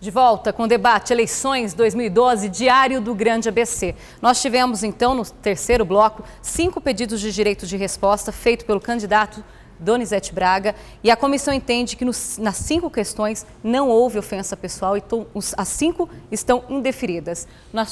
De volta com o debate Eleições 2012, Diário do Grande ABC. Nós tivemos, então, no terceiro bloco, 5 pedidos de direito de resposta feito pelo candidato Donizete Braga, e a comissão entende que nas 5 questões não houve ofensa pessoal, então as 5 estão indeferidas.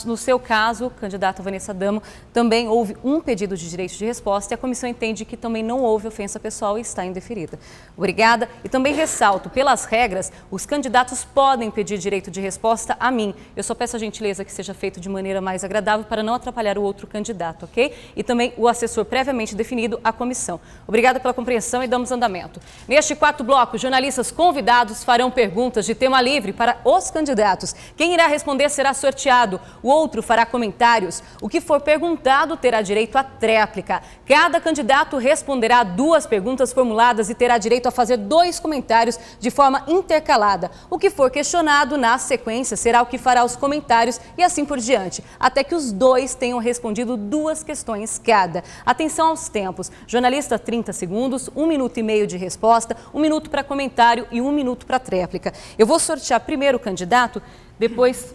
No seu caso, candidata Vanessa Damo, também houve um pedido de direito de resposta e a comissão entende que também não houve ofensa pessoal e está indeferida. Obrigada. E também ressalto, pelas regras, os candidatos podem pedir direito de resposta a mim. Eu só peço a gentileza que seja feito de maneira mais agradável para não atrapalhar o outro candidato, ok? E também o assessor previamente definido, a comissão. Obrigada pela compreensão e damos andamento. Neste quarto bloco, jornalistas convidados farão perguntas de tema livre para os candidatos. Quem irá responder será sorteado, o outro fará comentários. O que for perguntado terá direito à tréplica. Cada candidato responderá 2 perguntas formuladas e terá direito a fazer 2 comentários de forma intercalada. O que for questionado na sequência será o que fará os comentários e assim por diante, até que os 2 tenham respondido 2 questões cada. Atenção aos tempos. Jornalista, 30 segundos, 1 minuto e meio de resposta, 1 minuto para comentário e 1 minuto para tréplica. Eu vou sortear primeiro o candidato, depois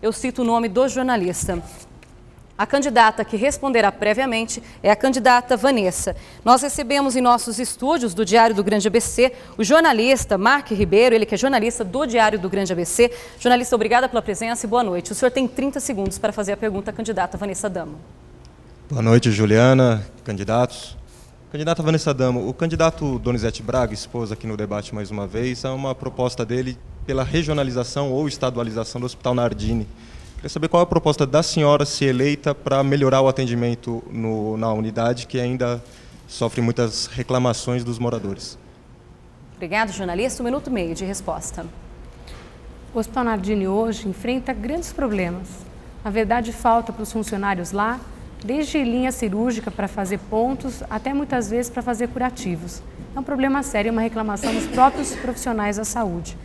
eu cito o nome do jornalista. A candidata que responderá previamente é a candidata Vanessa. Nós recebemos em nossos estúdios do Diário do Grande ABC o jornalista Mark Ribeiro, ele que é jornalista do Diário do Grande ABC. Jornalista, obrigada pela presença e boa noite. O senhor tem 30 segundos para fazer a pergunta à candidata Vanessa Damo. Boa noite, Juliana, candidatos. Candidata Vanessa Damo, o candidato Donizete Braga expôs aqui no debate mais uma vez uma proposta dele pela regionalização ou estadualização do Hospital Nardini. Queria saber qual é a proposta da senhora, se eleita, para melhorar o atendimento na unidade, que ainda sofre muitas reclamações dos moradores. Obrigada, jornalista. 1 minuto e meio de resposta. O Hospital Nardini hoje enfrenta grandes problemas. Na verdade, falta para os funcionários lá, desde linha cirúrgica para fazer pontos, até muitas vezes para fazer curativos. É um problema sério, uma reclamação dos próprios profissionais da saúde.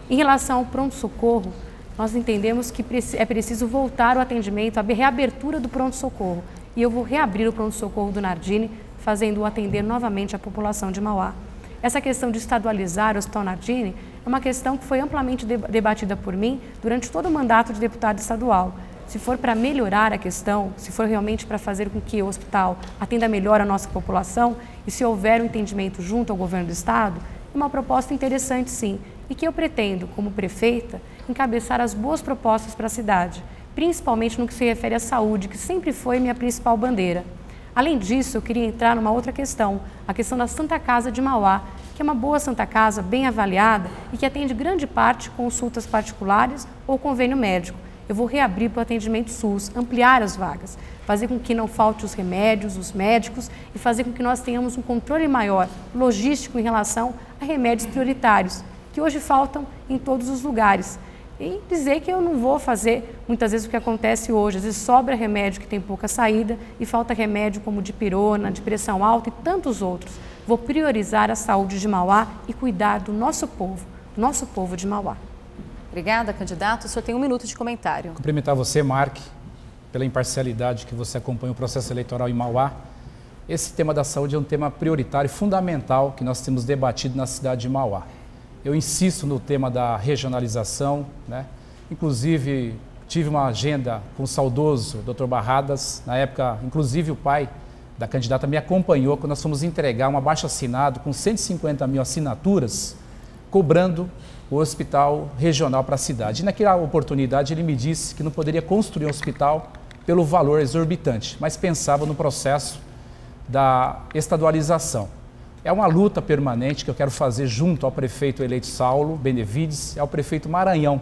Em relação ao pronto-socorro, nós entendemos que é preciso voltar o atendimento, a reabertura do pronto-socorro. E eu vou reabrir o pronto-socorro do Nardini, fazendo-o atender novamente a população de Mauá. Essa questão de estadualizar o Hospital Nardini é uma questão que foi amplamente debatida por mim durante todo o mandato de deputado estadual. Se for para melhorar a questão, se for realmente para fazer com que o hospital atenda melhor a nossa população e se houver um entendimento junto ao governo do estado, é uma proposta interessante sim, e que eu pretendo, como prefeita, encabeçar as boas propostas para a cidade, principalmente no que se refere à saúde, que sempre foi minha principal bandeira. Além disso, eu queria entrar numa outra questão, a questão da Santa Casa de Mauá, que é uma boa Santa Casa, bem avaliada e que atende grande parte consultas particulares ou convênio médico. Eu vou reabrir para o atendimento SUS, ampliar as vagas, fazer com que não falte os remédios, os médicos e fazer com que nós tenhamos um controle maior logístico em relação a remédios prioritários, que hoje faltam em todos os lugares. E dizer que eu não vou fazer muitas vezes o que acontece hoje, às vezes sobra remédio que tem pouca saída e falta remédio como dipirona, de pressão alta e tantos outros. Vou priorizar a saúde de Mauá e cuidar do nosso povo de Mauá. Obrigada, candidato. O senhor tem 1 minuto de comentário. Cumprimentar você, Mark, pela imparcialidade que você acompanha o processo eleitoral em Mauá. Esse tema da saúde é um tema prioritário e fundamental que nós temos debatido na cidade de Mauá. Eu insisto no tema da regionalização, né? Inclusive, tive uma agenda com o saudoso Dr. Barradas, na época, inclusive o pai da candidata me acompanhou quando nós fomos entregar um abaixo-assinado com 150 mil assinaturas, cobrando o hospital regional para a cidade. E naquela oportunidade ele me disse que não poderia construir um hospital pelo valor exorbitante, mas pensava no processo da estadualização. É uma luta permanente que eu quero fazer junto ao prefeito eleito Saulo Benevides e ao prefeito Maranhão,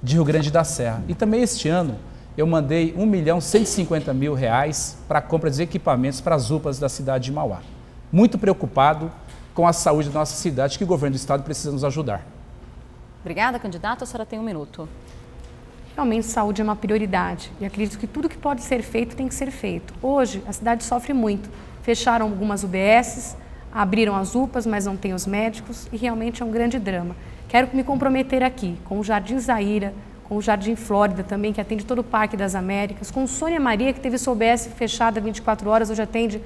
de Rio Grande da Serra. E também este ano eu mandei R$1.150.000 para a compra de equipamentos para as UPAs da cidade de Mauá. Muito preocupado com a saúde da nossa cidade, que o governo do estado precisa nos ajudar. Obrigada, candidato. A senhora tem 1 minuto. Realmente, saúde é uma prioridade e acredito que tudo que pode ser feito tem que ser feito. Hoje, a cidade sofre muito. Fecharam algumas UBSs, abriram as UPAs, mas não tem os médicos e realmente é um grande drama. Quero me comprometer aqui com o Jardim Zaira, com o Jardim Flórida também, que atende todo o Parque das Américas, com o Sônia Maria, que teve sua UBS fechada 24 horas, hoje atende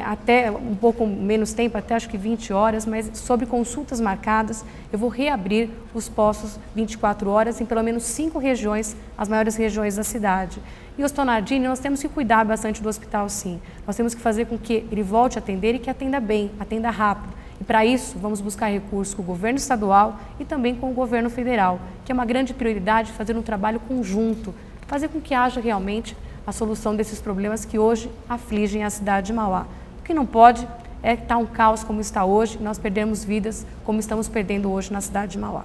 até um pouco menos tempo, até acho que 20 horas, mas sobre consultas marcadas, eu vou reabrir os postos 24 horas em pelo menos 5 regiões, as maiores regiões da cidade. E o Hospital Nardini, nós temos que cuidar bastante do hospital, sim. Nós temos que fazer com que ele volte a atender e que atenda bem, atenda rápido. E para isso, vamos buscar recursos com o governo estadual e também com o governo federal, que é uma grande prioridade fazer um trabalho conjunto, fazer com que haja realmente a solução desses problemas que hoje afligem a cidade de Mauá. O que não pode é estar um caos como está hoje e nós perdemos vidas como estamos perdendo hoje na cidade de Mauá.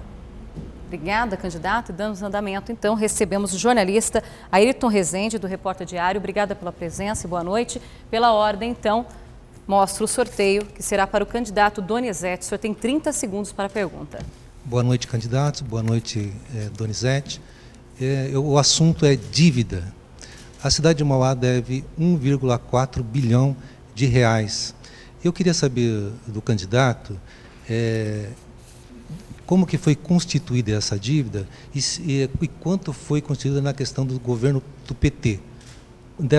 Obrigada, candidato. Damos andamento, então, recebemos o jornalista Ayrton Rezende, do Repórter Diário. Obrigada pela presença e boa noite. Pela ordem, então, mostro o sorteio, que será para o candidato Donizete. O senhor tem 30 segundos para a pergunta. Boa noite, candidatos. Boa noite, Donizete. O assunto é dívida. A cidade de Mauá deve 1,4 bilhão de reais. Eu queria saber do candidato como que foi constituída essa dívida e quanto foi constituída na questão do governo do PT.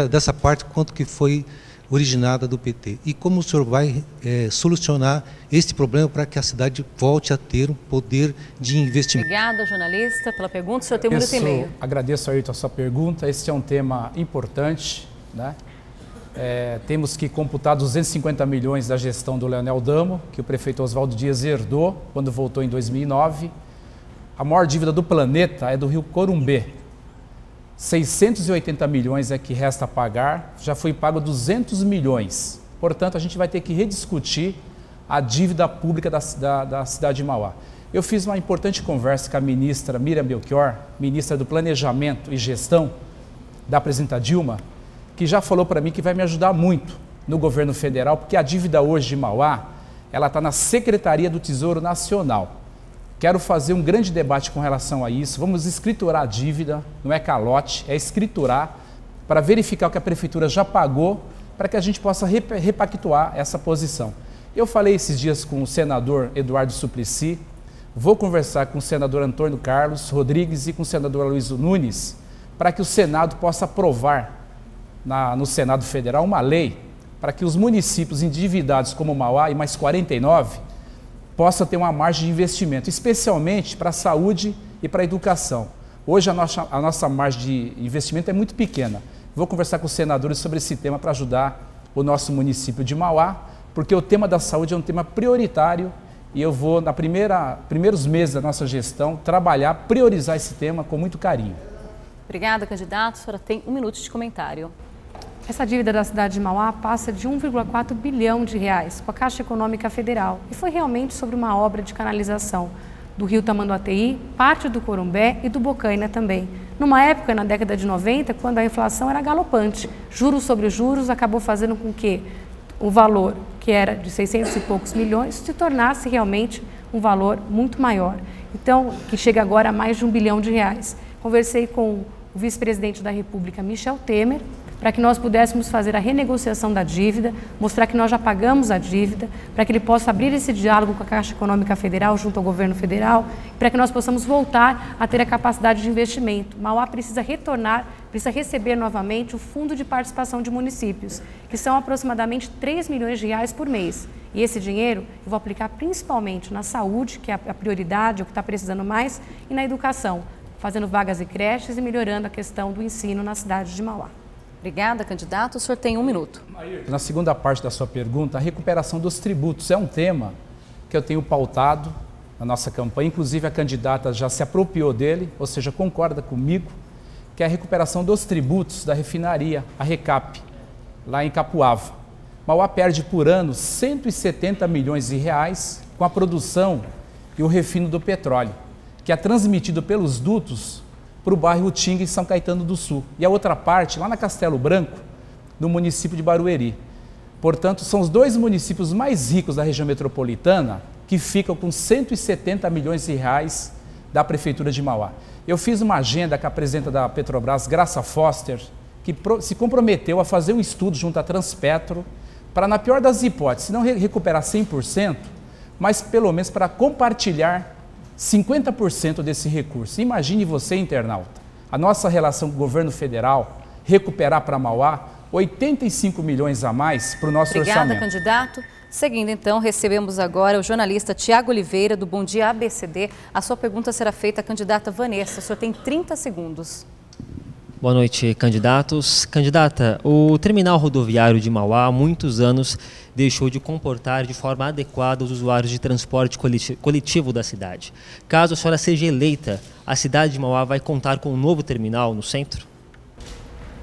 Dessa parte, quanto que foi originada do PT. E como o senhor vai solucionar este problema para que a cidade volte a ter um poder de investimento? Obrigada, jornalista, pela pergunta. O senhor tem 1 minuto e meio. Agradeço, Ayrton, a sua pergunta. Esse é um tema importante, né? Temos que computar 250 milhões da gestão do Leonel Damo, que o prefeito Oswaldo Dias herdou quando voltou em 2009. A maior dívida do planeta é do Rio Corumbé. 680 milhões é que resta a pagar, já foi pago 200 milhões. Portanto, a gente vai ter que rediscutir a dívida pública da cidade de Mauá. Eu fiz uma importante conversa com a ministra Miriam Belchior, ministra do Planejamento e Gestão da presidenta Dilma, que já falou para mim que vai me ajudar muito no governo federal, porque a dívida hoje de Mauá, ela está na Secretaria do Tesouro Nacional. Quero fazer um grande debate com relação a isso. Vamos escriturar a dívida, não é calote, é escriturar, para verificar o que a prefeitura já pagou, para que a gente possa repactuar essa posição. Eu falei esses dias com o senador Eduardo Suplicy, vou conversar com o senador Antônio Carlos Rodrigues e com o senador Aloysio Nunes, para que o Senado possa aprovar no Senado Federal uma lei para que os municípios endividados como Mauá e mais 49 possa ter uma margem de investimento, especialmente para a saúde e para a educação. Hoje a nossa margem de investimento é muito pequena. Vou conversar com os senadores sobre esse tema para ajudar o nosso município de Mauá, porque o tema da saúde é um tema prioritário e eu vou, primeiros meses da nossa gestão, priorizar esse tema com muito carinho. Obrigada, candidato. A senhora tem 1 minuto de comentário. Essa dívida da cidade de Mauá passa de 1,4 bilhão de reais com a Caixa Econômica Federal e foi realmente sobre uma obra de canalização do rio Tamanduateí, parte do Corumbé e do Bocaina também. Numa época, na década de 90, quando a inflação era galopante, juros sobre juros acabou fazendo com que o valor, que era de 600 e poucos milhões, se tornasse realmente um valor muito maior. Então, que chega agora a mais de 1 bilhão de reais. Conversei com o vice-presidente da República, Michel Temer, para que nós pudéssemos fazer a renegociação da dívida, mostrar que nós já pagamos a dívida, para que ele possa abrir esse diálogo com a Caixa Econômica Federal, junto ao governo federal, para que nós possamos voltar a ter a capacidade de investimento. Mauá precisa retornar, precisa receber novamente o Fundo de Participação de Municípios, que são aproximadamente 3 milhões de reais por mês. E esse dinheiro eu vou aplicar principalmente na saúde, que é a prioridade, é o que está precisando mais, e na educação, fazendo vagas e creches e melhorando a questão do ensino na cidade de Mauá. Obrigada, candidato. O senhor tem 1 minuto. Na segunda parte da sua pergunta, a recuperação dos tributos é um tema que eu tenho pautado na nossa campanha. Inclusive, a candidata já se apropriou dele, ou seja, concorda comigo, que é a recuperação dos tributos da refinaria, a RECAP, lá em Capuava. Mauá perde por ano 170 milhões de reais com a produção e o refino do petróleo, que é transmitido pelos dutos para o bairro Utinga, em São Caetano do Sul. E a outra parte, lá na Castelo Branco, no município de Barueri. Portanto, são os 2 municípios mais ricos da região metropolitana que ficam com 170 milhões de reais da Prefeitura de Mauá. Eu fiz uma agenda com a presidenta da Petrobras, Graça Foster, que se comprometeu a fazer um estudo junto à Transpetro para, na pior das hipóteses, se não recuperar 100%, mas pelo menos para compartilhar 50% desse recurso. Imagine você, internauta, a nossa relação com o governo federal, recuperar para Mauá 85 milhões a mais para o nosso orçamento. Obrigada, candidato. Seguindo, então, recebemos agora o jornalista Tiago Oliveira, do Bom Dia ABCD. A sua pergunta será feita à candidata Vanessa. O senhor tem 30 segundos. Boa noite, candidatos. Candidata, o terminal rodoviário de Mauá há muitos anos deixou de comportar de forma adequada os usuários de transporte coletivo da cidade. Caso a senhora seja eleita, a cidade de Mauá vai contar com um novo terminal no centro?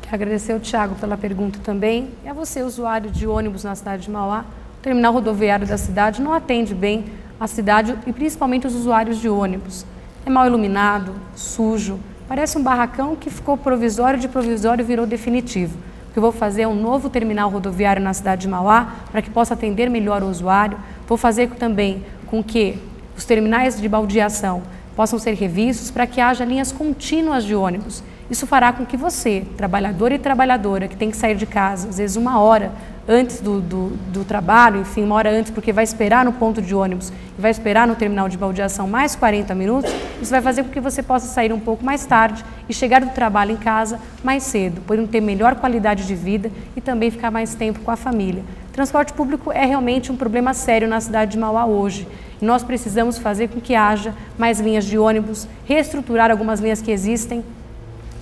Quero agradecer ao Tiago pela pergunta também. E a você, usuário de ônibus na cidade de Mauá, o terminal rodoviário da cidade não atende bem a cidade e principalmente os usuários de ônibus. É mal iluminado, sujo. Parece um barracão que ficou provisório, de provisório virou definitivo. O que eu vou fazer é um novo terminal rodoviário na cidade de Mauá, para que possa atender melhor o usuário. Vou fazer também com que os terminais de baldeação possam ser revistos para que haja linhas contínuas de ônibus. Isso fará com que você, trabalhador e trabalhadora, que tem que sair de casa, às vezes 1 hora antes do trabalho, enfim, 1 hora antes, porque vai esperar no ponto de ônibus e vai esperar no terminal de baldeação mais 40 minutos, isso vai fazer com que você possa sair um pouco mais tarde e chegar do trabalho em casa mais cedo, podendo ter melhor qualidade de vida e também ficar mais tempo com a família. Transporte público é realmente um problema sério na cidade de Mauá hoje. E nós precisamos fazer com que haja mais linhas de ônibus, reestruturar algumas linhas que existem.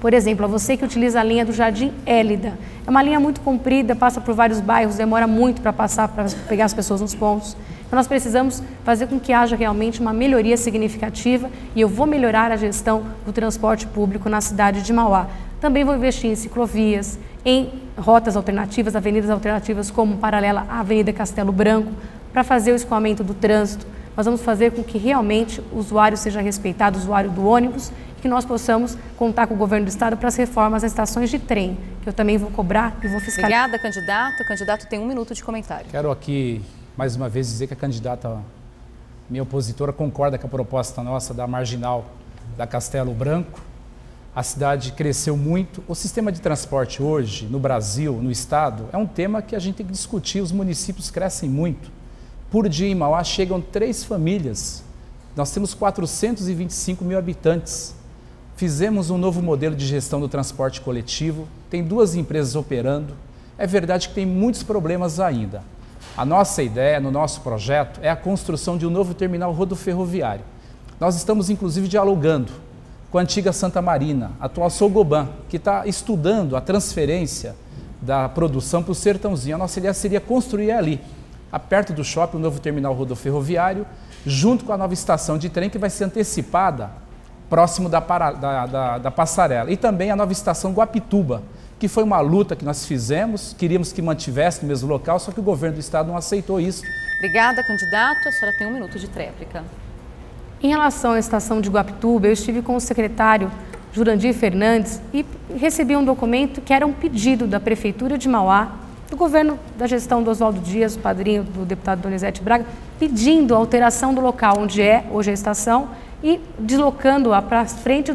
Por exemplo, a você que utiliza a linha do Jardim Hélida. É uma linha muito comprida, passa por vários bairros, demora muito para passar, para pegar as pessoas nos pontos. Então nós precisamos fazer com que haja realmente uma melhoria significativa e eu vou melhorar a gestão do transporte público na cidade de Mauá. Também vou investir em ciclovias, em rotas alternativas, avenidas alternativas como paralela à Avenida Castelo Branco, para fazer o escoamento do trânsito. Nós vamos fazer com que realmente o usuário seja respeitado, o usuário do ônibus, e que nós possamos contar com o governo do estado para as reformas das estações de trem, que eu também vou cobrar e vou fiscalizar. Obrigada, candidato. O candidato tem 1 minuto de comentário. Quero aqui, mais uma vez, dizer que a candidata, minha opositora, concorda com a proposta nossa da marginal da Castelo Branco. A cidade cresceu muito. O sistema de transporte hoje, no Brasil, no estado, é um tema que a gente tem que discutir. Os municípios crescem muito. Por dia em Mauá chegam 3 famílias. Nós temos 425 mil habitantes. Fizemos um novo modelo de gestão do transporte coletivo. Tem 2 empresas operando. É verdade que tem muitos problemas ainda. A nossa ideia, no nosso projeto, é a construção de um novo terminal rodoferroviário. Nós estamos, inclusive, dialogando com a antiga Santa Marina, atual Sogoban, que está estudando a transferência da produção para o Sertãozinho. A nossa ideia seria construir ali, perto do shopping, um novo terminal rodoferroviário, junto com a nova estação de trem que vai ser antecipada próximo da passarela. E também a nova estação Guapituba, que foi uma luta que nós fizemos, queríamos que mantivesse no mesmo local, só que o governo do estado não aceitou isso. Obrigada, candidato. A senhora tem 1 minuto de tréplica. Em relação à estação de Guapituba, eu estive com o secretário Jurandir Fernandes e recebi um documento que era um pedido da Prefeitura de Mauá, do governo da gestão do Oswaldo Dias, o padrinho do deputado Donizete Braga, pedindo a alteração do local onde é hoje a estação e deslocando-a para frente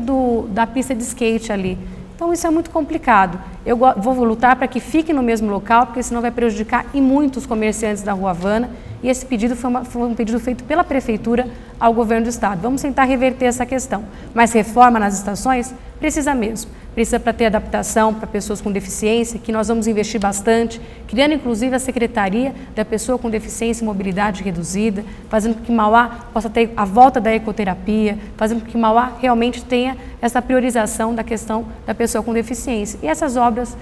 da pista de skate ali. Então isso é muito complicado. Eu vou lutar para que fique no mesmo local, porque senão vai prejudicar e muito os comerciantes da Rua Havana. E esse pedido foi um pedido feito pela Prefeitura ao governo do estado. Vamos tentar reverter essa questão. Mas reforma nas estações precisa mesmo. Precisa para ter adaptação para pessoas com deficiência, que nós vamos investir bastante, criando inclusive a Secretaria da Pessoa com Deficiência e Mobilidade Reduzida, fazendo com que Mauá possa ter a volta da ecoterapia, fazendo com que Mauá realmente tenha essa priorização da questão da pessoa com deficiência. E essas obras,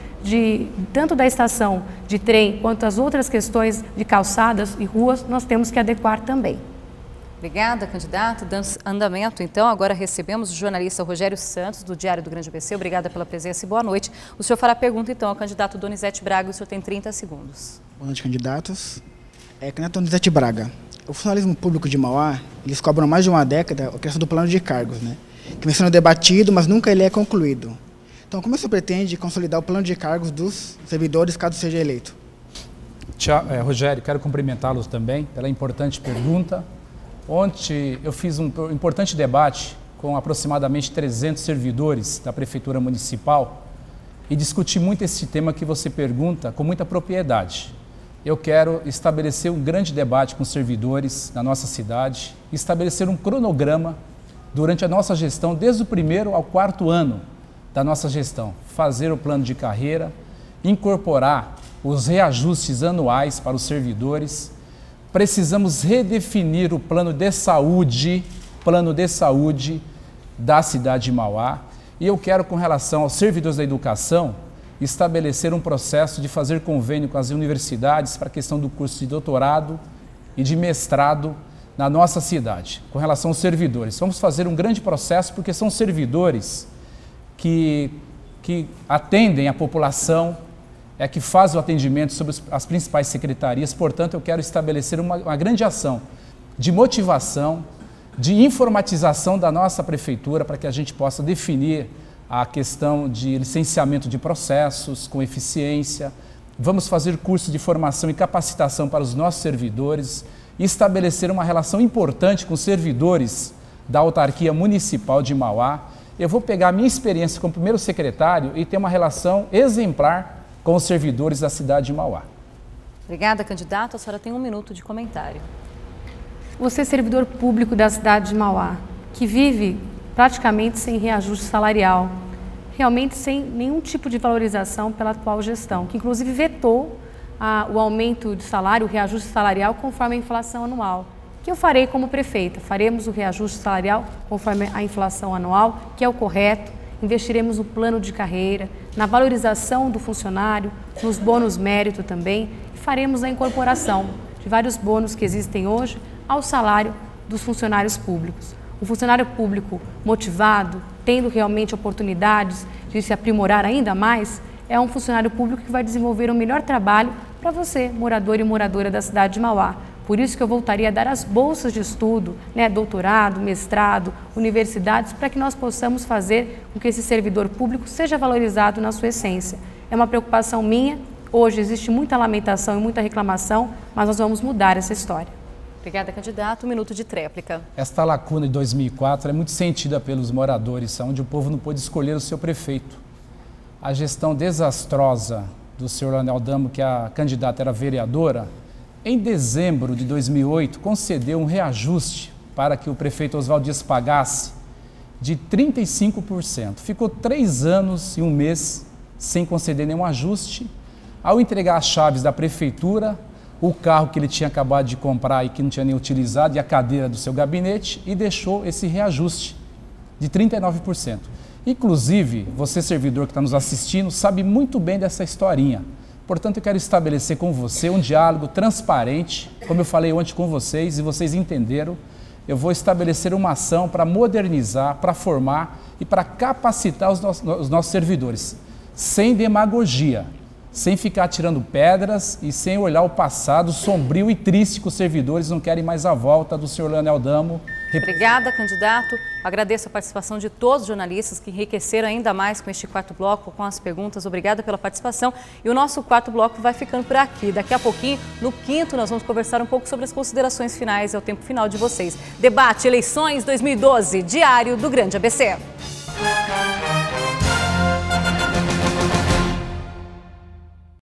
tanto da estação de trem quanto as outras questões de calçadas e ruas, nós temos que adequar também. Obrigada, candidato. Dando andamento, então, agora recebemos o jornalista Rogério Santos, do Diário do Grande ABC. Obrigada pela presença e boa noite. O senhor fará a pergunta, então, ao candidato Donizete Braga. O senhor tem 30 segundos. Boa noite, candidatos. Candidato Donizete Braga, o funcionalismo público de Mauá, eles cobram mais de 1 década a questão do plano de cargos, né? Que vem sendo debatido, mas nunca ele é concluído. Então, como você pretende consolidar o plano de cargos dos servidores, caso seja eleito? Rogério, quero cumprimentá-los também pela importante pergunta. Ontem eu fiz um importante debate com aproximadamente 300 servidores da Prefeitura Municipal e discuti muito esse tema que você pergunta com muita propriedade. Eu quero estabelecer um grande debate com os servidores da nossa cidade, estabelecer um cronograma durante a nossa gestão, desde o 1º ao 4º ano da nossa gestão, fazer o plano de carreira, incorporar os reajustes anuais para os servidores. Precisamos redefinir o plano de saúde da cidade de Mauá. E eu quero, com relação aos servidores da educação, estabelecer um processo de fazer convênio com as universidades para a questão do curso de doutorado e de mestrado na nossa cidade. Com relação aos servidores, vamos fazer um grande processo, porque são servidores que atendem a população, que fazem o atendimento sobre as principais secretarias. Portanto, eu quero estabelecer uma grande ação de motivação, de informatização da nossa prefeitura, para que a gente possa definir a questão de licenciamento de processos com eficiência. Vamos fazer curso de formação e capacitação para os nossos servidores e estabelecer uma relação importante com os servidores da autarquia municipal de Mauá. Eu vou pegar a minha experiência como primeiro secretário e ter uma relação exemplar com os servidores da cidade de Mauá. Obrigada, candidato. A senhora tem 1 minuto de comentário. Você é servidor público da cidade de Mauá, que vive praticamente sem reajuste salarial, realmente sem nenhum tipo de valorização pela atual gestão, que inclusive vetou o aumento de salário, o reajuste salarial conforme a inflação anual. Que eu farei como prefeita, faremos o reajuste salarial conforme a inflação anual, que é o correto, investiremos no plano de carreira, na valorização do funcionário, nos bônus mérito também, e faremos a incorporação de vários bônus que existem hoje ao salário dos funcionários públicos. Um funcionário público motivado, tendo realmente oportunidades de se aprimorar ainda mais, é um funcionário público que vai desenvolver um melhor trabalho para você, morador e moradora da cidade de Mauá. Por isso que eu voltaria a dar as bolsas de estudo, doutorado, mestrado, universidades, para que nós possamos fazer com que esse servidor público seja valorizado na sua essência. É uma preocupação minha. Hoje existe muita lamentação e muita reclamação, mas nós vamos mudar essa história. Obrigada, candidato. 1 minuto de tréplica. Esta lacuna de 2004 é muito sentida pelos moradores, onde o povo não pôde escolher o seu prefeito. A gestão desastrosa do senhor Leonel Damo, que a candidata era vereadora, em dezembro de 2008, concedeu um reajuste para que o prefeito Oswaldo Dias pagasse de 35%. Ficou 3 anos e 1 mês sem conceder nenhum ajuste. Ao entregar as chaves da prefeitura, o carro que ele tinha acabado de comprar e que não tinha nem utilizado, e a cadeira do seu gabinete, e deixou esse reajuste de 39%. Inclusive, você, servidor que está nos assistindo, sabe muito bem dessa historinha. Portanto, eu quero estabelecer com você um diálogo transparente, como eu falei ontem com vocês, e vocês entenderam. Eu vou estabelecer uma ação para modernizar, para formar e para capacitar os nossos servidores, sem demagogia, sem ficar tirando pedras e sem olhar o passado sombrio e triste que os servidores não querem mais a volta do senhor Leonel Damo. Obrigada, candidato. Agradeço a participação de todos os jornalistas que enriqueceram ainda mais com este 4º bloco, com as perguntas. Obrigada pela participação. E o nosso 4º bloco vai ficando por aqui. Daqui a pouquinho, no 5º, nós vamos conversar um pouco sobre as considerações finais. É o tempo final de vocês. Debate Eleições 2012, Diário do Grande ABC.